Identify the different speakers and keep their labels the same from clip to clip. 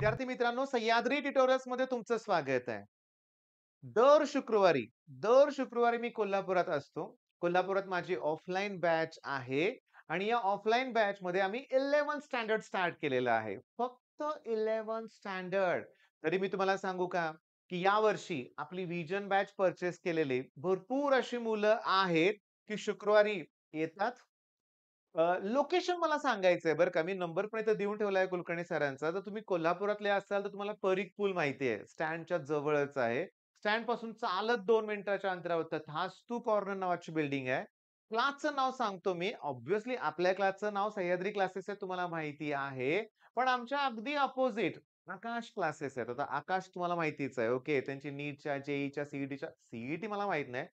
Speaker 1: विद्यार्थी मित्रांनो, सह्याद्री ट्युटोरियल्समध्ये तुमचं स्वागत आहे. दर शुक्रवारी, दर शुक्रवारी मी कोल्हापुरात असतो. कोल्हापुरात माझी ऑफलाईन बॅच आहे आणि या ऑफलाईन बॅचमध्ये आम्ही 11th स्टँडर्ड स्टार्ट केलेलं आहे. फक्त 11th स्टँडर्ड. तरी मी तुम्हाला सांगू का, की यावर्षी आपली व्हिजन बॅच पर्चेस केलेली भरपूर अशी मुलं आहेत, की शुक्रवारी येतात. लोकेशन मला सांगायचंय बरं का. मी नंबर पण इथे देऊन ठेवलाय कुलकर्णी सरांचा. जर तुम्ही कोल्हापुरातले असाल, तर तुम्हाला परीख पूल माहिती आहे. स्टँडच्या जवळच आहे. स्टँडपासून चालत 2 मिनिटाच्या अंतरावर धास्तू कॉर्नर नावाची बिल्डिंग आहे. क्लासचं नाव सांगतो मी. ऑब्व्हियसली आपल्या क्लासचं नाव सह्याद्री क्लासेस आहे तुम्हाला माहिती आहे. पण आमच्या अगदी अपोझिट आकाश क्लासेस आहेत. आता आकाश तुम्हाला माहितीच आहे. ओके. त्यांची नीटच्या, जेईच्या, सीईटी मला माहीत नाही.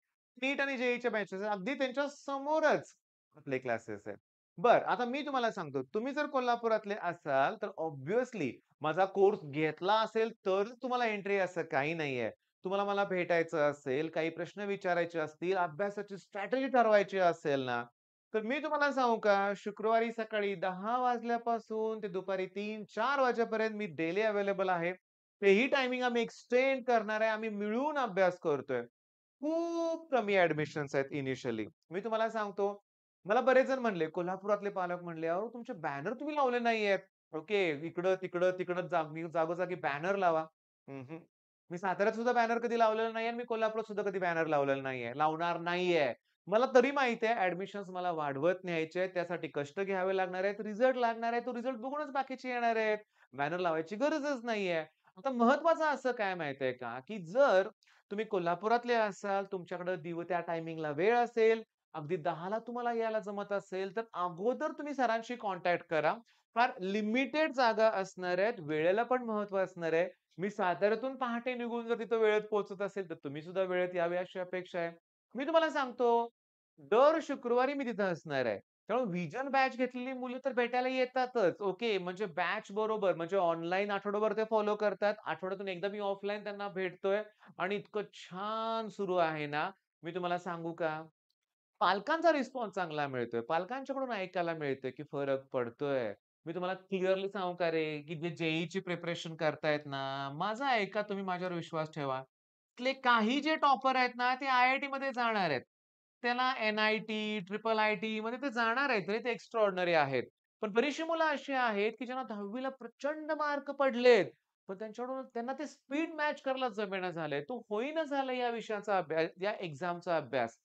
Speaker 1: नीट आणि जेईच्या बॅचेस आहेत. अगदी त्यांच्या समोरच आपले क्लासेस आहेत. बरं, आता मी तुम्हाला सांगतो, तुम्ही जर कोल्हापुरातले असाल, तर ऑब्व्हियसली माझा कोर्स घेतला असेल, तरच तुम्हाला एंट्री असं काही नाहीये. तुम्हाला मला भेटायचं असेल, काही प्रश्न विचारायचे असतील, अभ्यासाची स्ट्रॅटेजी ठरवायची असेल ना, तर मी तुम्हाला सांगू का, शुक्रवारी सकाळी 10 वाजल्यापासून ते दुपारी 3-4 वाजेपर्यंत मी डेली अवेलेबल आहे. तेही टायमिंग आम्ही एक्सटेंड करणार आहे. आम्ही मिळून अभ्यास करतोय. खूप कमी ॲडमिशन्स आहेत इनिशियली. मी तुम्हाला सांगतो, मला बरेच जण म्हणले, कोल्हापुरातले पालक म्हणले, "अहो, तुमचे बॅनर तुम्ही लावले नाहीयेत." ओके. इकडं-तिकडं, तिकडं जागोजागी बॅनर लावा. हं, मी साताऱ्यात सुद्धा बॅनर कधी लावलेला नाहीये आणि मी कोल्हापुरात सुद्धा कधी बॅनर लावलेला नाहीये. लावणार नाहीये. मला तरी माहिती आहे ॲडमिशन्स मला वाढवत न्यायचे आहेत. त्यासाठी कष्ट घ्यावे लागणार आहेत. रिझल्ट लागणार आहे. तो रिझल्ट बघूनच बाकीचे येणार आहेत. बॅनर लावायची गरजच नाहीये. आता महत्वाचं असं काय माहितीये का, की जर तुम्ही कोल्हापुरातले असाल, तुमच्याकडे त्या टायमिंगला वेळ असेल, अगदी 10ला तुम्हाला यायला जमत असेल, तर अगोदर तुम्ही सरांशी कॉन्टॅक्ट करा. फार लिमिटेड जागा असणार आहेत. वेळेला पण महत्त्व असणार आहे. मी साताऱ्यातून पहाटे निघून जर तिथं वेळेत पोहोचत असेल, तर तुम्ही सुद्धा वेळेत यावे अशी अपेक्षा आहे. मी तुम्हाला सांगतो, दर शुक्रवारी मी तिथं असणार आहे. त्यामुळे व्हिजन बॅच घेतलेली मुलं तर भेटायला येतातच. ओके. म्हणजे बॅच बरोबर म्हणजे ऑनलाईन आठवडाभर ते फॉलो करतात. आठवड्यातून एकदा मी ऑफलाईन त्यांना भेटतोय आणि इतकं छान सुरू आहे ना, मी तुम्हाला सांगू का? पालकांचा रिस्पॉन्स चांगला मिळतोय. पालकांच्याकडून ऐकायला मिळतंय, की फरक पडतोय. मी तुम्हाला क्लिअरली सांगू का रे, की जे जेईची प्रिपरेशन करतायत ना, माझं ऐका तुम्ही माझ्यावर विश्वास ठेवा. तिथले काही जे टॉपर आहेत ना, ते आय-आय-टीमध्ये जाणार आहेत. त्याला एन-आय-टी, ट्रिपल आय-टी मध्ये ते जाणार आहेत रे, ते एक्स्ट्राऑर्डिनरी आहेत. पण बरीचशी मुलं अशी आहेत, की ज्यांना 10वी प्रचंड मार्क पडलेत. पण त्यांच्याकडून त्यांना ते स्पीड मॅच करायला जमेना झालंय. तो होईना झालाय या विषयाचा अभ्यास, या एक्झामचा अभ्यास.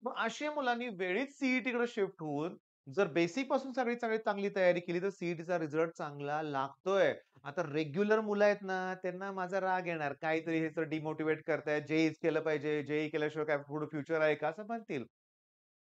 Speaker 1: मग अशा मुलांनी वेळीच सीईटीकडे शिफ्ट होऊन जर बेसिकपासून सगळी सगळी चांगली तयारी केली, तर सीईटीचा रिझल्ट चांगला लागतोय. आता रेग्युलर मुलं आहेत ना, त्यांना माझा राग येणार. काहीतरी हे सर डिमोटिव्हेट करतायत. जेईच केलं पाहिजे. जेईई केल्याशिवाय काय पुढे फ्युचर आहे का? असं म्हणतील.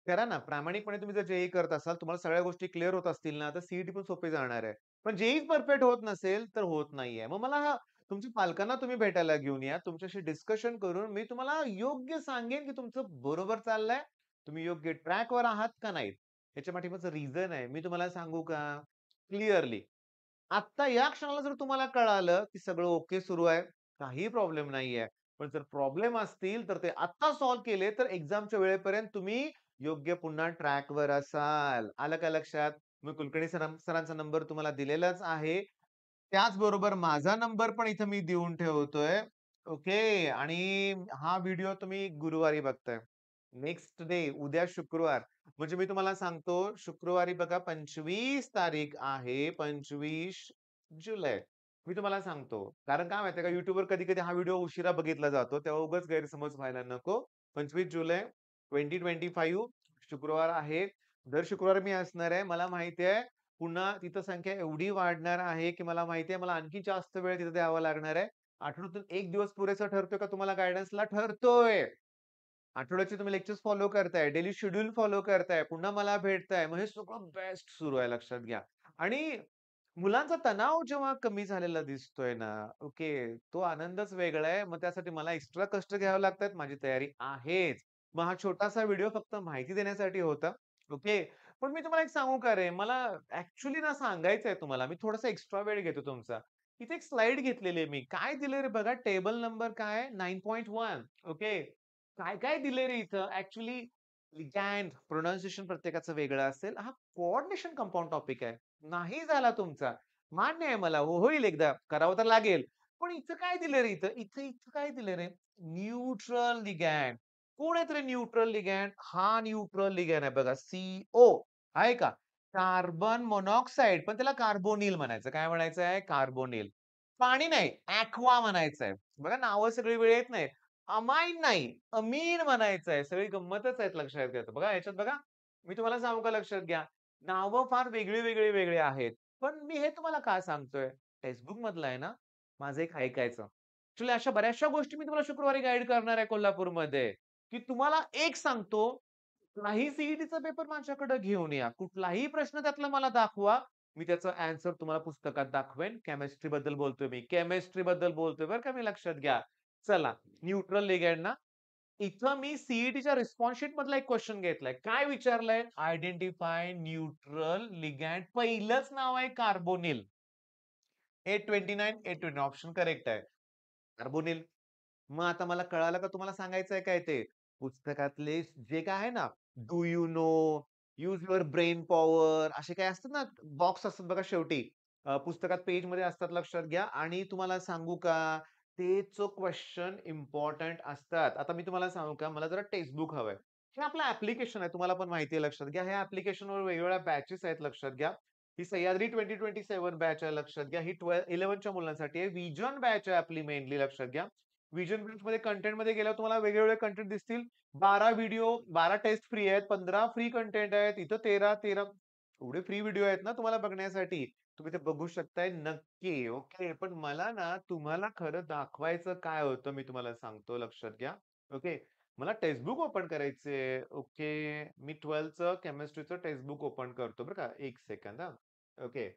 Speaker 1: करा ना. प्रामाणिकपणे तुम्ही जर जेईई करत असाल, तुम्हाला सगळ्या गोष्टी क्लिअर होत असतील ना, तर सीईटी पण सोपी जाणार आहे. पण जेईच परफेक्ट होत नसेल, तर होत नाहीये. मग मला तुमच्या पालकांना तुम्ही भेटायला घेऊन या. तुमच्याशी डिस्कशन करून मी तुम्हाला योग्य सांगेन, की तुमचं बरोबर चाललंय. तुम्ही योग्य ट्रॅकवर आहात का नाहीत? ह्याच्या पाठीमागचं रिझन आहे. मी तुम्हाला सांगू का? क्लिअरली. आत्ता या क्षणाला जर तुम्हाला कळालं, की सगळं ओके सुरू आहे, काही प्रॉब्लेम नाहीये. पण जर प्रॉब्लेम असतील, तर ते आत्ता सॉल्व्ह केले, तर एक्झामच्या वेळेपर्यंत तुम्ही योग्य पुन्हा ट्रॅकवर असाल. आलं का लक्षात? मी कुलकर्णी सरांचा नंबर तुम्हाला दिलेलाच आहे. त्याचबरोबर माझा नंबर पण इथं मी देऊन ठेवतोय. ओके. आणि हा व्हिडिओ तुम्ही गुरुवारी बघताय. नेक्स्ट डे उद्या शुक्रवार. म्हणजे मी तुम्हाला सांगतो शुक्रवारी बघा 25 तारीख आहे. 25 जुलै. मी तुम्हाला सांगतो. कारण काय माहिती का YouTubeवर कधी-कधी हा व्हिडिओ उशिरा बघितला जातो. तेव्हा उगाच गैरसमज व्हायला नको. 25 जुलै 2025 शुक्रवार आहे. दर शुक्रवारी मी असणार आहे. मला माहिती आहे पुन्हा तिथं संख्या एवढी वाढणार आहे, की मला माहिती आहे मला आणखी जास्त वेळ तिथे द्यावा लागणार आहे. आठवड्यातून 1 दिवस पुरेसा ठरतोय का तुम्हाला गाईडन्सला? ठरतोय. आठवड्याचे तुम्ही लेक्चर्स फॉलो करताय, डेली शेड्यूल फॉलो करताय, पुन्हा मला भेटताय. मग हे सगळं बेस्ट सुरू आहे लक्षात घ्या. आणि मुलांचा तणाव जेव्हा कमी झालेला दिसतोय ना, ओके, तो आनंदच वेगळा आहे. मग त्यासाठी मला एक्स्ट्रा कष्ट घ्यावे लागतात. माझी तयारी आहेच. मग हा छोटासा व्हिडिओ फक्त माहिती देण्यासाठी होता. ओके. पण मी तुम्हाला एक सांगू का रे, मला ॲक्चुअली ना सांगायचंय तुम्हाला. मी थोडासा एक्स्ट्रा वेळ घेतो तुमचा. इथे एक स्लाईड घेतलेली आहे मी. काय दिलंय रे बघा, टेबल नंबर काय आहे? 9.1 ओके. काय-काय दिलंय रे इथं? ॲक्चुअली लिगॅंड प्रोनन्सिएशन प्रत्येकाचं वेगळं असेल. हा कोऑर्डिनेशन कंपाउंड टॉपिक आहे. नाही झाला तुमचा. मान्य आहे मला. होईल एकदा. करावं तर लागेल. पण इथं काय दिलं रे इथं? इथं काय दिलं रे? Neutral ligand. कोण आहेत रे न्यूट्रल लिगँड? हा न्यूट्रल लिगँड आहे बघा. CO आहे का? कार्बन मोनॉक्साईड पण त्याला कार्बोनिल म्हणायचं. काय म्हणायचं आहे? कार्बोनिल. पाणी नाही, aqua म्हणायचं आहे. बघा नावं सगळी वेळ येत नाही. अमाईन नाही, अमीन म्हणायचं आहे. सगळी गंमतच आहेत लक्षात घ्या. बघा ह्याच्यात बघा, मी तुम्हाला सांगू का लक्षात घ्या. नावं फार वेगळी आहेत. पण मी हे तुम्हाला का सांगतोय? टेक्स्टबुक मधलं आहे ना, माझं एक ऐकायचं. ॲक्चुअली अशा बऱ्याचशा गोष्टी मी तुम्हाला शुक्रवारी गाईड करणार आहे कोल्हापूरमध्ये, की तुम्हाला एक सांगतो, कुठलाही सीईटीचा पेपर माझ्याकडे घेऊन या. कुठलाही प्रश्न त्यातला मला दाखवा. मी त्याचं ॲन्सर तुम्हाला पुस्तकात दाखवेन. केमिस्ट्री बद्दल बोलतोय मी. केमिस्ट्री बद्दल बोलतोय बरं का मी लक्षात घ्या. चला न्यूट्रल लिगँड ना, इथं मी सीईटीच्या रिस्पॉन्स शीट मधला एक क्वेशन घेतलाय. काय विचारलंय? Identify neutral ligand. पहिलंच नाव आहे carbonyl. A29, A20 option correct आहे. कार्बोनिल. मग आता मला कळालं का तुम्हाला सांगायचंय काय ते? पुस्तकातले जे काय आहे ना, do you know, use your brain power असे काही असतात ना, बॉक्स असतात बघा शेवटी. पुस्तकात पेजमध्ये असतात लक्षात घ्या आणि तुम्हाला सांगू का, तेच क्वेशन इम्पोर्टंट असतात. आता मी तुम्हाला सांगू का, मला जरा टेक्स्टबुक हवंय. हे आपलं ॲप्लिकेशन आहे तुम्हाला पण माहिती आहे लक्षात घ्या. ह्या ॲप्लिकेशनवर वेगवेगळ्या बॅचेस आहेत लक्षात घ्या. ही सह्याद्री 2027 बॅच आहे लक्षात घ्या. ही 11च्या मुलांसाठी आहे. व्हिजन बॅच आहे आपली मेनली लक्षात घ्या. व्हिजन बेंचमध्ये कंटेंटमध्ये गेल्यावर तुम्हाला वेगवेगळे कंटेंट दिसतील. 12 व्हिडिओ, 12 टेस्ट फ्री आहेत, 15 फ्री कंटेंट आहेत. इथं 13 एवढे फ्री व्हिडिओ आहेत ना तुम्हाला बघण्यासाठी. तुम्ही ते बघू शकताय नक्की. ओके. पण मला ना तुम्हाला खरं दाखवायचं काय होतं मी तुम्हाला सांगतो लक्षात घ्या. ओके. मला टेक्स्टबुक ओपन करायचंय. ओके. मी 12चं केमिस्ट्रीचं टेक्स्टबुक ओपन करतो बरं का. 1 सेकंद हां. ओके.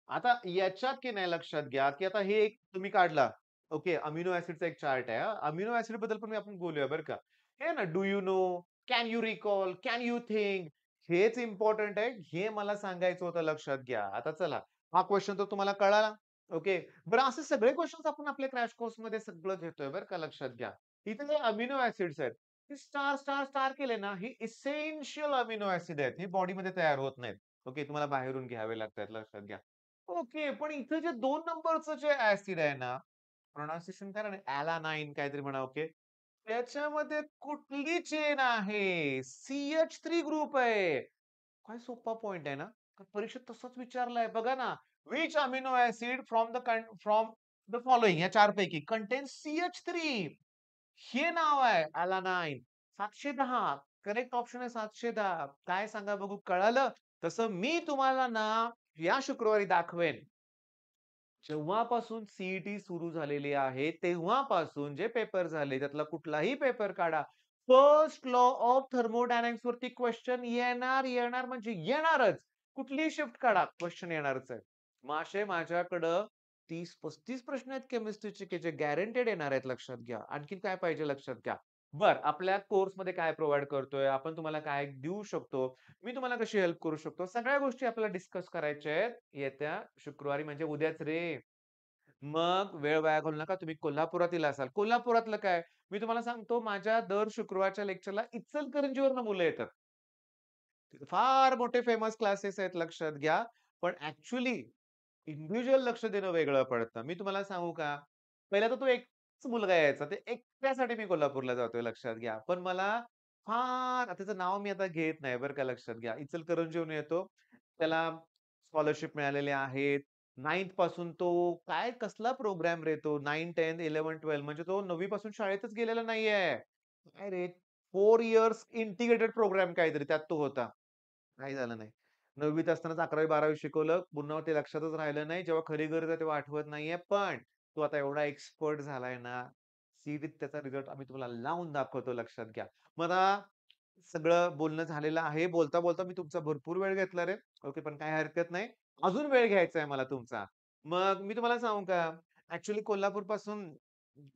Speaker 1: आता याच्यात की नाही लक्षात घ्या, की आता हे एक तुम्ही काढला. ओके, अमिनो ॲसिडचा एक चार्ट आहे हां. अमिनो ॲसिड बद्दल पण आपण बोलूया बरं का. हे ना do you know, can you recall, can you think हेच इम्पोर्टंट आहे. हे मला सांगायचं होतं लक्षात घ्या. आता चला, हा क्वेशन तर तुम्हाला कळाला. ओके. बरं असे सगळे क्वेशन्स आपण आपल्या क्रॅश कोर्समध्ये सगळं घेतोय बरं का लक्षात घ्या. इथे जे अमिनो ॲसिड्स आहेत, हे स्टार केले ना, ही इसेन्शियल अमिनो ॲसिड आहेत. हे बॉडीमध्ये तयार होत नाहीत. ओके, तुम्हाला बाहेरून घ्यावे लागतात लक्षात घ्या. ओके. पण इथं जे 2 नंबरचं जे ॲसिड आहे ना, प्रोनान्सिएशन करा ना, अॅलानाइन काहीतरी म्हणा, ओके. त्याच्यामध्ये कुठली चेन आहे? CH3 ग्रुप आहे. काय सोप्पा पॉइंट आहे ना? परीक्षेत तसंच विचारलंय. बघा ना, which amino acid from the following या 4 पैकी कंटेन्स CH3 हे नाव आहे अॅलानाइन. 710 करेक्ट ऑप्शन आहे 710. काय सांगा बघू कळालं? तसं मी तुम्हाला ना या शुक्रवारी दाखवेन. जेव्हापासून सीईटी सुरू झालेली आहे, तेव्हापासून जे पेपर झाले, त्यातला कुठलाही पेपर काढा. फर्स्ट लॉ ऑफ थर्मोडायनामिक्स वरती क्वेश्चन येणार म्हणजे येणारच. कुठलीही शिफ्ट काढा, क्वेश्चन येणारच आहे. मग असे माझ्याकडं 30-35 प्रश्न आहेत केमिस्ट्रीचे, की जे गॅरंटेड येणार आहेत लक्षात घ्या. आणखीन काय पाहिजे लक्षात घ्या. बरं, आपल्या कोर्समध्ये काय प्रोव्हाईड करतोय, आपण तुम्हाला काय देऊ शकतो, मी तुम्हाला कशी हेल्प करू शकतो, सगळ्या गोष्टी आपल्याला डिस्कस करायच्या आहेत येत्या शुक्रवारी म्हणजे उद्याच रे. मग वेळ वाया घालवू नका. तुम्ही कोल्हापुरातील असाल. कोल्हापुरातलं काय? मी तुम्हाला सांगतो माझ्या दर शुक्रवारच्या लेक्चरला इचलकरंजीवरनं मुलं येतात. तिथे फार मोठे फेमस क्लासेस आहेत लक्षात घ्या. पण ॲक्चुअली इंडिव्हिज्युअल लक्ष देणं वेगळं पडतं. मी तुम्हाला सांगू का? पहिला तर तो एकच मुलगा यायचा. ते एकट्यासाठी मी कोल्हापूरला जातोय लक्षात घ्या. पण मला फार त्याचं नाव मी आता घेत नाही बरं का लक्षात घ्या. इचलकरंजीहून येतो. त्याला स्कॉलरशिप मिळालेले आहेत. 9th पासून तो काय कसला प्रोग्राम रे तो 9, 10, 11, 12 म्हणजे तो 9वी पासून शाळेतच गेलेला नाहीये. काय रे 4 इयर्स इंटिग्रेटेड प्रोग्राम काहीतरी त्यात तो होता. काही झालं नाही. 9वीत असतानाच 11वी-12वी शिकवलं. पुन्हा ते लक्षातच राहिलं नाही. जेव्हा खरी गरज आहे तेव्हा आठवत नाहीये. पण तो आता एवढा एक्सपर्ट झालाय ना, सीईटीत त्याचा रिझल्ट आम्ही तुम्हाला लावून दाखवतो लक्षात घ्या. मग आता सगळं बोलणं झालेलं आहे. बोलता मी तुमचा भरपूर वेळ घेतला रे. ओके, पण काही हरकत नाही. अजून वेळ घ्यायचा आहे मला तुमचा. मग मी तुम्हाला सांगू का? ॲक्चुअली कोल्हापूरपासून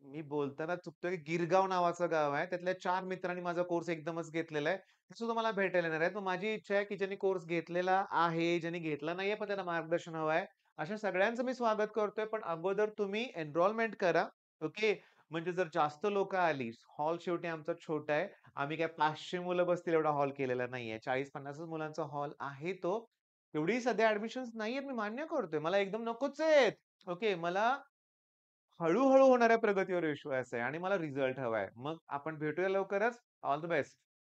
Speaker 1: मी बोलताना चुकतोय. गिरगाव नावाचं गाव आहे. त्यातल्या 4 मित्रांनी माझा कोर्स एकदमच घेतलेला आहे. ते सुद्धा मला भेटायला येणार आहेत. मग माझी इच्छा आहे, की ज्यांनी कोर्स घेतलेला आहे, ज्यांनी घेतला नाहीये, पण त्यांना मार्गदर्शन हवं आहे. अशा सगळ्यांचं मी स्वागत करतोय. पण अगोदर तुम्ही एनरोलमेंट करा. ओके. म्हणजे जर जास्त लोकं आली, हॉल शेवटी आमचा छोटा आहे. आम्ही काय 500 मुलं बसतील एवढा हॉल केलेला नाहीये. 40-50च मुलांचा हॉल आहे तो. तेवढी सध्या ॲडमिशन्स नाहीयेत मी मान्य करतोय. मला एकदम नकोच आहेत. ओके. मला हळू-हळू होणाऱ्या प्रगतीवर विश्वास आहे आणि मला रिझल्ट हवाय. मग आपण भेटूया लवकरच. All the best.